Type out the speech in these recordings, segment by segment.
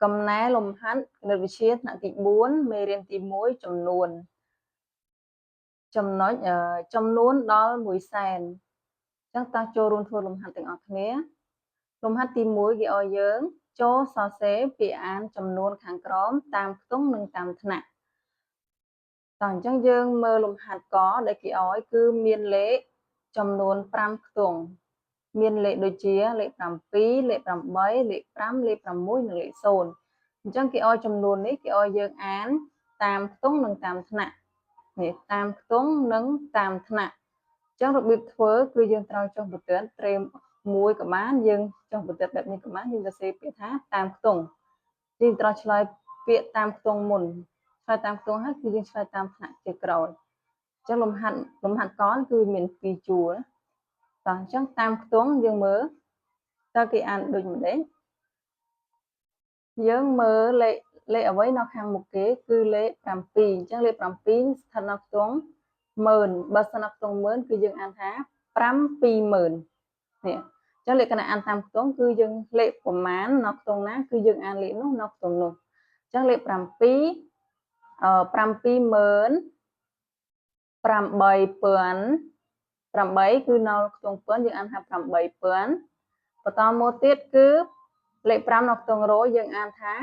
កំណែលំហាត់គណិតវិទ្យាថ្នាក់ទី4មេរៀនទី1ចំនួនចំណុចចំនួនដល់100,000អញ្ចឹងតោះចូលរួមធ្វើលំហាត់ទាំងអស់គ្នាលំហាត់ទី1គេឲ្យយើងចូលសរសេរពាក្យអានចំនួនខាងក្រោមតាមខ្ទង់និងតាមថ្នាក់តោះអញ្ចឹងយើងមើលលំហាត់កដែលគេឲ្យគឺមានលេខចំនួន5ខ្ទង់មានលេខដូចជាលេខ7លេខ8លេខ5លេខ6និងលេខ0អញ្ចឹងគេឲ្យចំនួននេះគេឲ្យយើងអានតាមខ្ទង់និងតាមថ្នាក់នេះតាមខ្ទង់និងតាមថ្នាក់អញ្ចឹងរបៀបធ្វើគឺយើងត្រូវចុះបន្ទាត់ត្រេមមួយក៏បានយើងចុះបន្ទាត់បែបនេះក៏បានយើងសរសេរពាក្យថាតាមខ្ទង់យើងត្រូវឆ្លើយពាក្យតាមខ្ទង់មុនឆ្លើយតាមខ្ទង់ហើយគឺយើងឆ្លើយតាមថ្នាក់ជាក្រោយអញ្ចឹងលំហាត់កគឺមាន2ជួរតោះអញ្ចឹងតាមខ្ទង់យើងមើលតើគេអានដូចម្ដេចយើងមើលលេខអ្វីនៅខាងមុខគេគឺលេខ7អញ្ចឹងលេខ7ស្ថិតនៅខ្ទង់10000បើស្ថិតនៅខ្ទង់10000គឺយើងអានថា520,000នេះអញ្ចឹងលក្ខណៈអានតាមខ្ទង់គឺយើងលេខប្រមាណនៅខ្ទង់ណាគឺយើងអានលេខនោះនៅខ្ទង់នោះអញ្ចឹងលេខ7 70000 8គឺនៅខ្ទង់ពាន់យើងអានថា8000បន្តមកទៀតគឺលេខ5នៅខ្ទង់រយយើងអានថា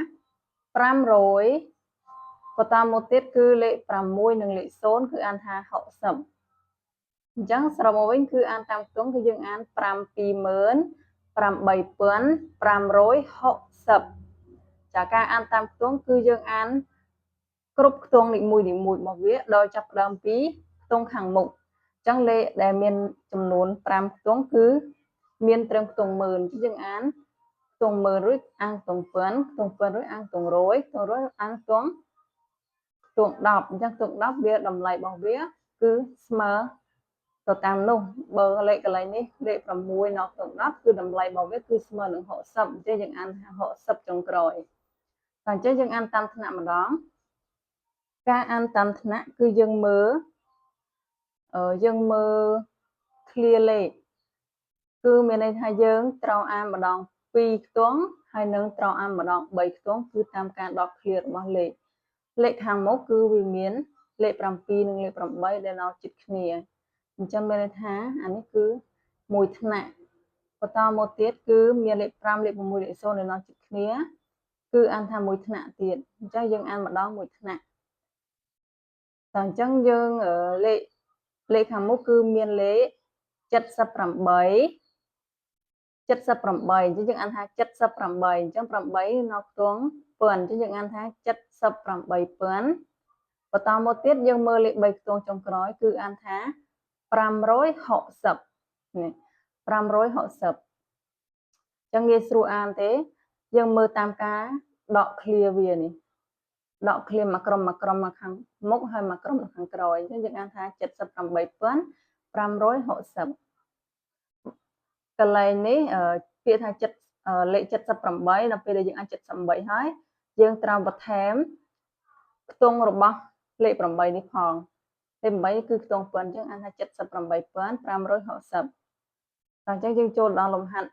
500បន្តមកទៀតគឺលេខ6និងលេខ0គឺអានថា60អញ្ចឹងសរុបមកវិញគឺអានតាមខ្ទង់គឺយើងអាន78560ចាការអានតាមខ្ទង់គឺយើងអានគ្រប់ខ្ទង់នីមួយរបស់វាដោយចាប់ផ្ដើមពីខ្ទង់ខាងមុខអញ្ចឹងលេខដែលមានចំនួន5ខ្ទង់គឺមានត្រឹមខ្ទង់10000យើងអានខ្ទង់10000រួចអានខ្ទង់ពាន់ខ្ទង់ពាន់រួចអានខ្ទង់រយខ្ទង់រយអានខ្ទង់10អញ្ចឹងខ្ទង់10វាតម្លៃរបស់វាគឺស្មើទៅតាមនោះបើលេខកន្លែងនេះលេខ6នៅខ្ទង់10គឺតម្លៃរបស់វាគឺស្មើនឹង60អញ្ចឹងយើងអានថា60ចុងក្រោយតែអញ្ចឹងយើងអានតាមថ្នាក់ម្ដងការអានតាមថ្នាក់គឺយើងមើលឃ្លាលេខគឺមានន័យថាយើងត្រូវអានម្ដង2ខ្ទង់ហើយនឹងត្រូវអានម្ដង3ខ្ទង់គឺតាមការដកឃ្លារបស់លេខខាងមុខគឺវាមានលេខ7និងលេខ8ដែលនៅជិតគ្នាអញ្ចឹងមានន័យថាអានេះគឺមួយថ្នាក់បន្តមកទៀតគឺមានលេខ5លេខ6លេខ0ដែលនៅជិតគ្នាគឺអានថាមួយថ្នាក់ទៀតអញ្ចឹងយើងអានម្ដងមួយថ្នាក់តែអញ្ចឹងយើងលេខខាងមុខគឺមានលេខ78អញ្ចឹងយើងអានថា78អញ្ចឹង8នៅខ្ទង់ពាន់អញ្ចឹងយើងអានថា78000បន្តមកទៀតយើងមើលលេខ3ខ្ទង់ចុងក្រោយគឺអានថា560នេះ560អញ្ចឹងងាយស្រួលអានទេយើងមើលតាមការដកឃ្លាវានេះដកឃ្លាមួយក្រុមមកខាងមុខហើយមួយក្រុមនៅខាងក្រោយអញ្ចឹងយើងអានថា78560កន្លែងនេះពាក្យថាលេខ78ដល់ពេលដែលយើងអាន78ហើយយើងត្រូវបន្ថែមខ្ទង់របស់លេខ8នេះផងលេខ8គឺខ្ទង់ពាន់អញ្ចឹងអានថា78560តែអញ្ចឹងយើងចូលដល់លំហាត់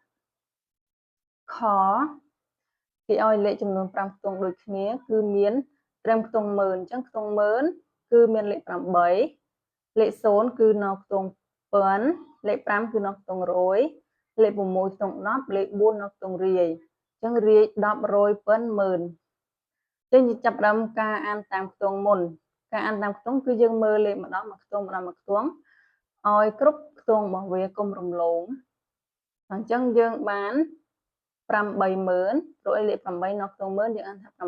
ខគេឲ្យលេខចំនួន5ខ្ទង់ដូចគ្នាគឺមានត្រឹមខ្ទង់10000អញ្ចឹងខ្ទង់10000គឺមានលេខ8លេខ0គឺនៅខ្ទង់ពាន់លេខ5គឺនៅខ្ទង់រយលេខ6ខ្ទង់10លេខ4នៅខ្ទង់រាយអញ្ចឹងរាយ10រយពាន់10000ចឹងយើងចាប់ផ្ដើមការអានតាមខ្ទង់មុនការអានតាមខ្ទង់គឺយើងមើលលេខម្ដងមួយខ្ទង់ឲ្យគ្រប់ខ្ទង់របស់វាកុំរំលងអញ្ចឹងយើងបាន80000ព្រោះលេខ8នៅខ្ទង់10000យើងអានថា80000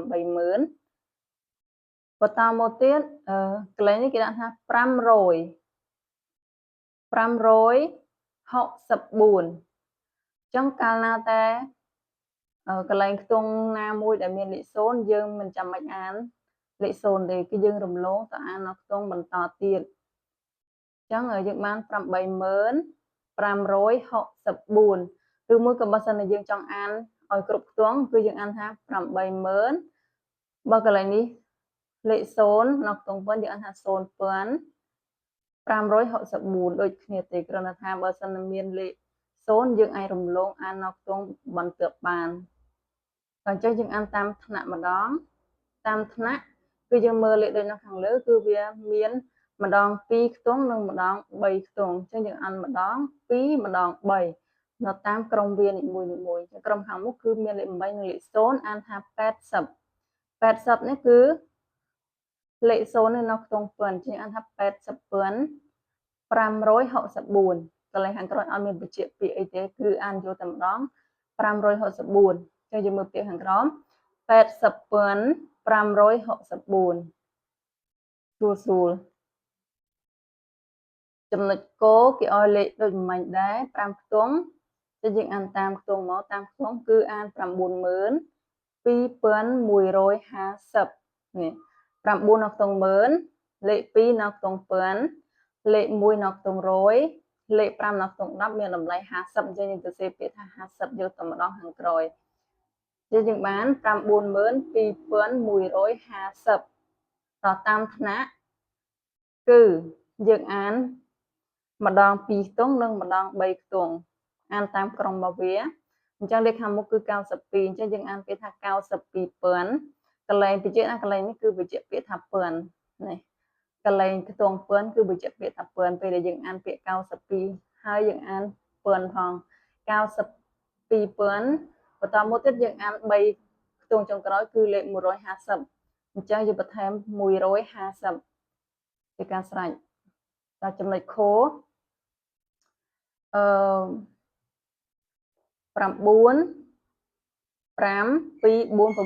បន្តមកទៀតកន្លែងនេះគេដាក់ថា564អញ្ចឹងកាលណាតែកន្លែងខ្ទង់ណាមួយដែលមានលេខ0យើងមិនចាំបាច់អានលេខ0ទេគឺយើងរំលងទៅអាននៅខ្ទង់បន្តទៀតអញ្ចឹងយើងបាន80564ឬមួយក៏បើសិនជាយើងចង់អានឲ្យគ្រប់ខ្ទង់គឺយើងអានថា80000បើកន្លែងនេះលេខ0នៅខ្ទង់ពាន់យើងអានថា0564ដូចគ្នាទេគ្រាន់តែថាបើសិនមានលេខ0យើងអាចរំលងអាននៅខ្ទង់បន្ទាប់បាន អញ្ចឹងយើងអានតាមថ្នាក់ម្ដងតាមថ្នាក់គឺយើងមើលលេខដូចនៅខាងលើគឺវាមានម្ដង2ខ្ទង់និងម្ដង3ខ្ទង់អញ្ចឹងយើងអានម្ដង2ម្ដង3នៅតាមក្រុមវានីមួយៗក្រុមខាងមុខគឺមានលេខ8និងលេខ0អានថា80នេះគឺលេខ0នៅខ្ទង់ប៉ុនជាងអានថា80ប៉ុន564កន្លែងខាងក្រោយអត់មានបញ្ជាក់ពាក្យអីទេគឺអានយកតែម្ដង564ចឹងយើងមើលពាក្យខាងក្រោម80ប៉ុន564ស្រួលចំណុចគោគេឲ្យលេខដូចមិញដែរ5ខ្ទង់តែយើងអានតាមខ្ទង់មកតាមខ្ទង់គឺអាន92150នេះ9នៅខ្ទង់10000លេខ2នៅខ្ទង់ប៉ុនលេខ1នៅខ្ទង់100លេខ5នៅខ្ទង់10មានតម្លៃ50អញ្ចឹងយើងទៅសេពាក្យថា50យកតែម្ដងខាងក្រោយយើងបាន92150តតាមថ្នាក់គឺយើងអានម្ដង2ខ្ទង់និងម្ដង3ខ្ទង់អានតាមក្រុមរបស់វាអញ្ចឹងលេខខាងមុខគឺ92អញ្ចឹងយើងអានពាក្យថា92ប៉ុនកន្លែងបញ្ជាក់ណាកន្លែងនេះគឺបញ្ជាក់ពាក្យថាប៉ុននេះកន្លែងខ្ទង់ប៉ុនគឺបញ្ជាក់ពាក្យថាប៉ុនពេលដែលយើងអានពាក្យ92ហើយយើងអានប៉ុនផង92ប៉ុនបន្តមកទៀតយើងអាន3ខ្ទង់ចុងក្រោយគឺលេខ150អញ្ចឹងយើងបន្ថែម150ជាការស្រេចដល់ចំណុចខ9 5 2 4 6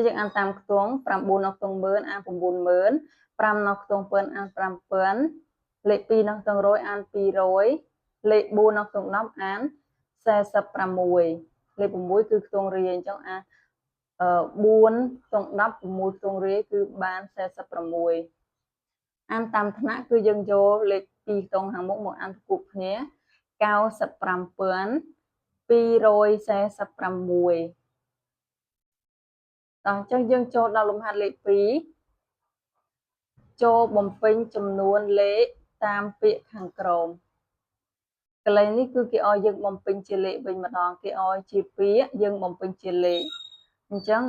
យើងអានតាមខ្ទង់9នៅខ្ទង់10000អាន90000 5នៅខ្ទង់ប៉ុនអាន5000លេខ2នៅខ្ទង់100អាន200លេខ4នៅខ្ទង់10អាន46លេខ6គឺខ្ទង់រាយអញ្ចឹងអាន4ខ្ទង់10 6ខ្ទង់រាយគឺបាន46អានតាមថ្នាក់គឺយើងយកលេខ2ខ្ទង់ខាងមុខមកអានគូបគ្នា95246អញ្ចឹងយើងចូលដល់លំហាត់លេខ2ចូលបំពេញចំនួនលេខតាមពាក្យខាងក្រោមកន្លែងនេះគឺគេឲ្យយើងបំពេញជាលេខវិញម្ដងគេឲ្យជាពាក្យយើងបំពេញជាលេខអញ្ចឹង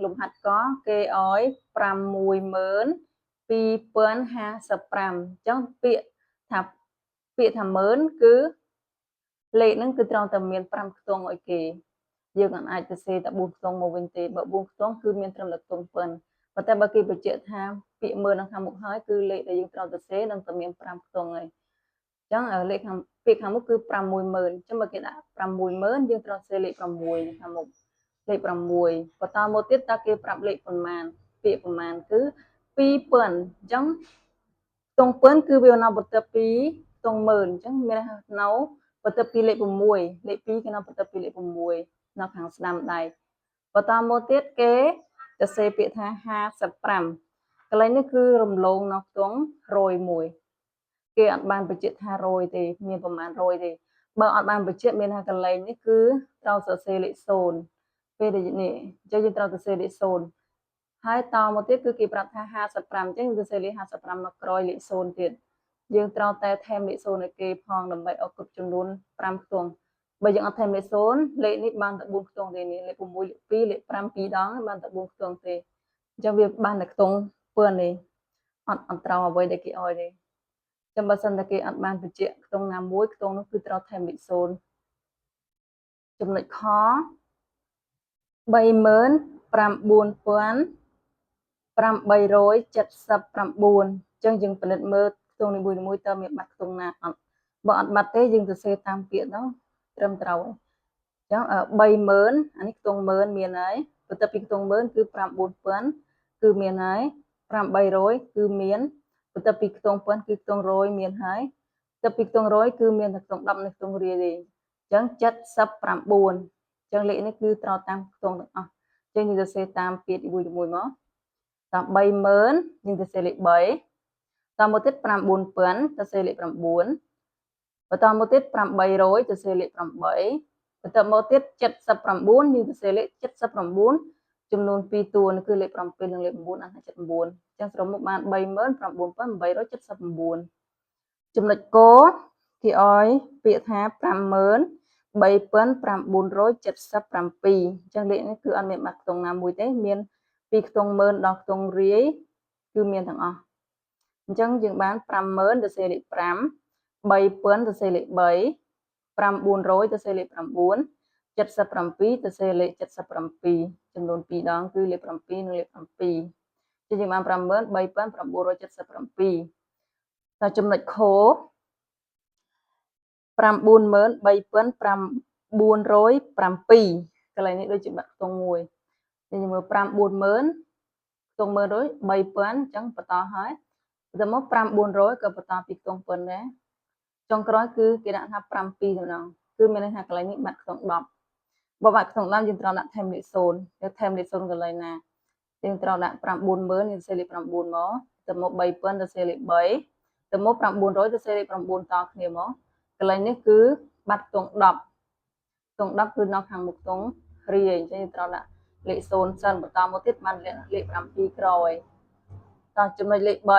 លំហាត់កគេឲ្យ62055អញ្ចឹងពាក្យថា10000គឺលេខហ្នឹងគឺត្រូវតែមាន5ខ្ទង់ឲ្យគេយើងអាចទៅសេតែ4ខ្ទង់មកវិញទេបើ4ខ្ទង់គឺមានត្រឹមតែខ្ទង់ប៉ុនប៉ុន្តែបើគេបញ្ជាក់ថាពាក្យ10000នៅខាងមុខហើយគឺលេខដែលយើងត្រូវទៅសេនឹងតែមាន5ខ្ទង់ហើយអញ្ចឹងលេខខាងពាក្យខាងមុខគឺ60000អញ្ចឹងបើគេដាក់60000យើងត្រូវសេលេខ6ខាងមុខលេខ6បន្តមកទៀតតើគេប្រាប់លេខប៉ុន្មានពាក្យប៉ុន្មានគឺ2000អញ្ចឹងខ្ទង់ប៉ុនគឺវានៅបន្ទាប់ពីខ្ទង់10000អញ្ចឹងមាននៅបន្ទាប់ពីលេខ6លេខ2គឺនៅបន្ទាប់ពីលេខ6នៅខាងស្ដាំដៃបន្តមកទៀតគេទៅសេពាក្យថា55កន្លែងនេះគឺរំលងនៅខ្ទង់101គេអត់បានបញ្ជាក់ថា100ទេមានប្រមាណ100ទេបើអត់បានបញ្ជាក់មានថាកន្លែងនេះគឺត្រូវសរសេរលេខ0ពេលនេះអញ្ចឹងយើងត្រូវសរសេរលេខ0ហើយតមកទៀតគឺគេប្រាប់ថា55អញ្ចឹងយើងសរសេរលេខ55មកក្រោយលេខ0ទៀតយើងត្រូវតែថែមលេខ0ឲ្យគេផងដើម្បីឲ្យគ្រប់ចំនួន5ខ្ទង់បើយើងអត់ថែមលេខ0លេខនេះបានតែ4ខ្ទង់ទេនេះលេខ6លេខ2លេខ5 2ដងបានតែ4ខ្ទង់ទេអញ្ចឹងវាបានតែខ្ទង់ពឿននេះអត់ត្រូវអ្វីដែលគេឲ្យទេចាំបើសិនតែគេអត់បានបញ្ជាក់ខ្ទង់ណាមួយខ្ទង់នោះគឺត្រូវថែមលេខ0ចំណុចខ39879អញ្ចឹងយើងពិនិត្យមើលខ្ទង់នីមួយៗតើមានបាត់ខ្ទង់ណាអត់បើអត់បាត់ទេយើងទៅសេតាមពាក្យទៅត្រឹមត្រូវអញ្ចឹង30000អានេះខ្ទង់10000មានហើយបន្ទាប់ពីខ្ទង់10000គឺ9000គឺមានហើយ5300គឺមានបន្ទាប់ពីខ្ទង់ប៉ុនគឺខ្ទង់100មានហើយបន្ទាប់ពីខ្ទង់100គឺមានតែខ្ទង់10និងខ្ទង់រាយទេអញ្ចឹង79អញ្ចឹងលេខនេះគឺត្រូវតាមខ្ទង់ទាំងអស់អញ្ចឹងយើងទៅសេតាមពាក្យមួយមកតាម30000យើងទៅសេលេខ3តាមមកទៀត9000ទៅសេលេខ9បន្តមកទៀត800ទៅសេលេខ8បន្តមកទៀត79យើងទៅសេលេខ79ចំនួន2តួគឺលេខ7និងលេខ9អានថា79អញ្ចឹងសរុបមកបាន39879ចំណុចកគេឲ្យពាក្យថា50000 3977 ចឹងលេខនេះគឺអត់មានបាត់ខ្ទង់ណាមួយទេមានពីខ្ទង់ម៉ឺនដល់ខ្ទង់រាយគឺមានទាំងអស់អញ្ចឹងយើងបាន 50000 ទៅសេលេខ 5 3000 ទៅសេលេខ 3 900 ទៅសេលេខ 9 77 ទៅសេលេខ 77 ចំនួន2ដងគឺលេខ 7 និងលេខ 7 យើងបាន 53977 តែចំណុចខ 93907 កន្លែងនេះដូចជាបាត់ខ្ទង់មួយយើងមើល 90000 ខ្ទង់100 3000អញ្ចឹងបន្តហើយទៅមក 5400 ក៏បន្តពីខ្ទង់ប៉ុណ្ណេះចុងក្រោយគឺគេដាក់ថា7ម្ដងគឺមានន័យថាកន្លែងនេះបាត់ខ្ទង់10បើបាត់ខ្ទង់10យើងត្រូវដាក់ថែមលេខ0យើងថែមលេខ0កន្លែងណាយើងត្រូវដាក់ 90000 យើងសេលេខ 9 មកទៅមក 3000 ទៅសេលេខ 3ទៅមក 900 ទៅសេលេខ 9 តគ្នាមកកន្លែងនេះគឺបាត់ខ្ទង់10ខ្ទង់10គឺនៅខាងមុខខ្ទង់រាយអញ្ចឹងយើងត្រូវដាក់លេខ0សិនបន្តមកទៀតបានលេខ7ក្រោយតោះចំណុចលេខ 3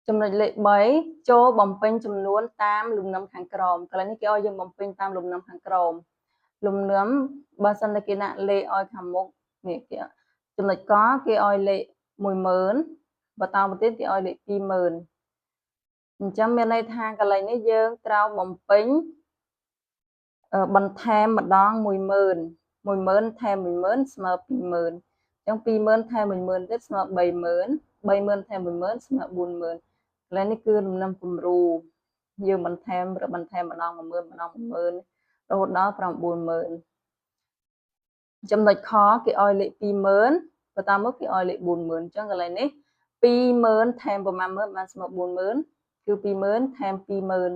ចំណុចលេខ 3 ចូលបំពេញចំនួនតាមលំនាំខាងក្រោមកន្លែងនេះគេឲ្យយើងបំពេញតាមលំនាំខាងក្រោមលំនាំបើសិនតែគេដាក់លេខឲ្យខាងមុខនេះគេចំណុចកគេឲ្យលេខ 10000 បន្តមកទៀតគេឲ្យលេខ 20000អញ្ចឹងមានន័យថាកន្លែងនេះយើងត្រូវបំពេញបន្ថែមម្ដង 10000 10000ថែម 10000 ស្មើ 20000អញ្ចឹង 20000ថែម 10000 ទៀតស្មើ 30000 30000ថែម 10000 ស្មើ 40000កន្លែងនេះគឺលំនាំគំរូយើងបន្ថែមម្ដង 10000 ម្ដង 10000 រហូតដល់ 90000ចំណុចខគេឲ្យលេខ 20000បន្តមកគេឲ្យលេខ 40000អញ្ចឹងកន្លែងនេះ 20000ថែមប្រមាណ10000បានស្មើ 40000គឺ 20000ថែម 20000អញ្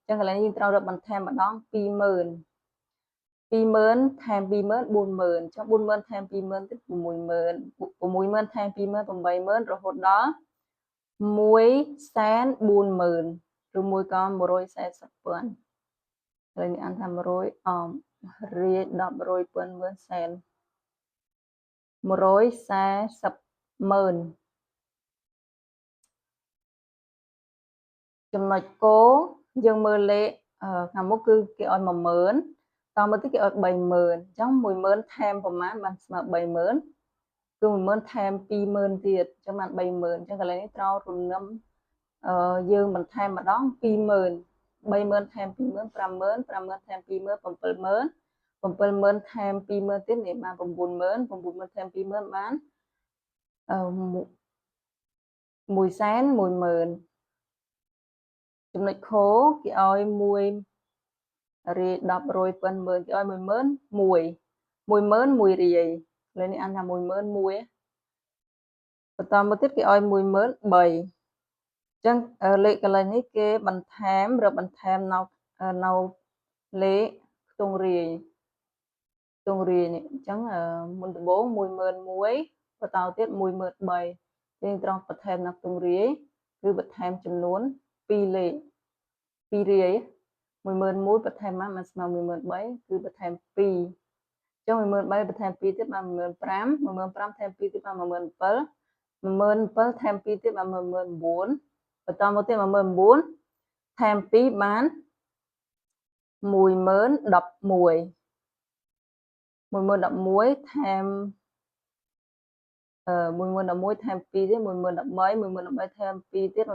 ចឹងកន្លែងនេះយើងត្រូវរកបន្ថែមម្ដង 20000 20000ថែម 20000 40000អញ្ចឹង 40000ថែម 20000ទៀត 60000 60000ថែម 20000 80000រហូតដល់ 1400000ឬមួយក៏ 1400000ហើយនេះអានថា100រាយ10រយពាន់ម៉ឺនសែន1400000ចំណុចគោយើងមើលលេខខាងមុខគឺគេឲ្យ 10000តមកទៀតគេឲ្យ 30000អញ្ចឹង 10000ថែមប្រមាណបានស្មើ 30000គឺ 10000ថែម 20000ទៀតអញ្ចឹងបាន 30000អញ្ចឹងកន្លែងនេះត្រូវរំលឹមយើងបន្ថែមម្ដង 20000 30000ថែម 20000 50000 50000ថែម 20000 70000 70000ថែម 20000ទៀតនេះបាន 90000 90000ថែម 20000បាន1100000ចំណុចខគេឲ្យ1រាយ10រយពាន់ម៉ឺនគេឲ្យ 10000 10000 1រាយលើនេះអានថា 10000 1បន្តមកទៀតគេឲ្យ 10000 3អញ្ចឹងលេខកន្លែងនេះគេបន្ថែមរកបន្ថែមនៅលេខខ្ទង់រាយនេះអញ្ចឹងមុនដំបូង 10001បន្តទៀត 10003យើងត្រូវបន្ថែមនៅខ្ទង់រាយគឺបន្ថែមចំនួន2លេខ2រាយ10001បន្ថែមមកស្មើ 10003គឺបន្ថែម2អញ្ចឹង 13000បន្ថែម2ទៀតបាន 15000 15000ថែម2ទៀតបាន 17000 17000ថែម2ទៀតបាន 19000បន្តមកទៀត 19000ថែម2បាន10011 11011ថែម11011ថែម2ទៀត11013 11013ថែម2ទៀត11015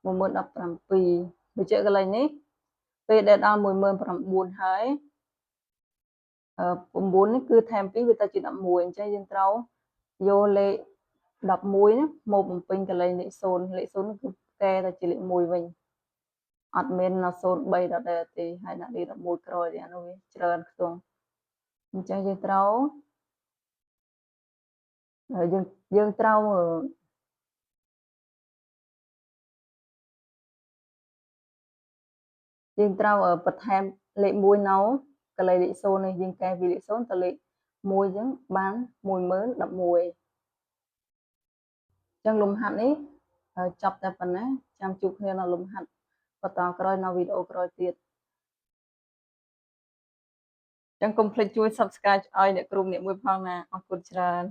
11017បញ្ជាក់កន្លែងនេះពេលដែលដល់19000ហើយ9នេះគឺថែម2វាទៅជា11អញ្ចឹងយើងត្រូវយកលេខ11នេះមកបំពេញកន្លែងលេខ0លេខ0គឺកែទៅជាលេខ1វិញអត់មាននៅ03ដដែលទេហើយដាក់លេខ11ក្រោយទេអានោះវាច្រើនខ្ទង់អញ្ចឹងយើងត្រូវយើងត្រូវបន្ថែមលេខ1នៅកន្លែងលេខ0នេះយើងកែពីលេខ0ទៅលេខ1អញ្ចឹងបាន10011អញ្ចឹងលំហាត់នេះចប់តែប៉ុណ្ណាចាំជួបគ្នានៅលំហាត់បន្តក្រោយនៅវីដេអូក្រោយទៀតអញ្ចឹងកុំភ្លេចជួយ Subscribe ឲ្យអ្នកគ្រូម្នាក់មួយផងណាអរគុណច្រើន